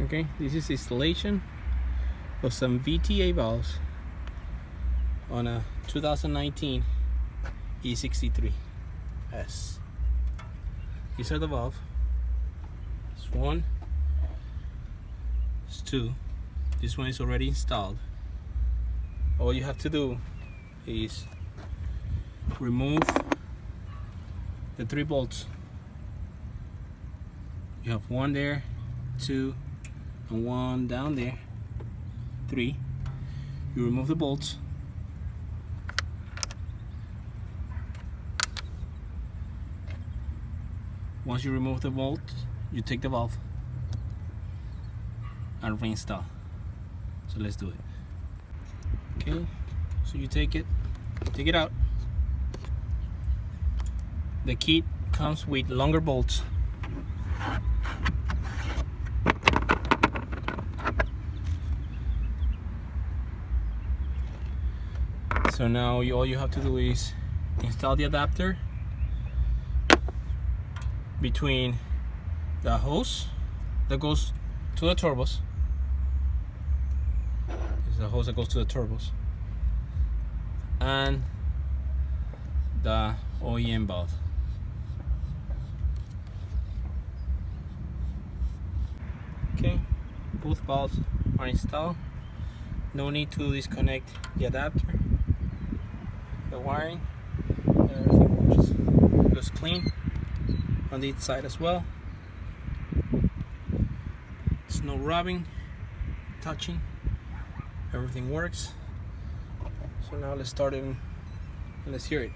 Okay, this is installation of some VTA valves on a 2019 E63s. These are the valves. It's one, it's two. This one is already installed. All you have to do is remove the 3 bolts. You have one there, 2, and 1 down there, 3. You remove the bolts. Once you remove the bolt, you take the valve and reinstall. So let's do it. Okay, so you take it out. The kit comes with longer bolts. So now all you have to do is install the adapter between the hose that goes to the turbos. This is the hose that goes to the turbos, and the OEM valve. Okay, both valves are installed. No need to disconnect the adapter. The wiring, everything looks clean on the inside as well. There's no rubbing, touching. Everything works. So now let's start it and let's hear it.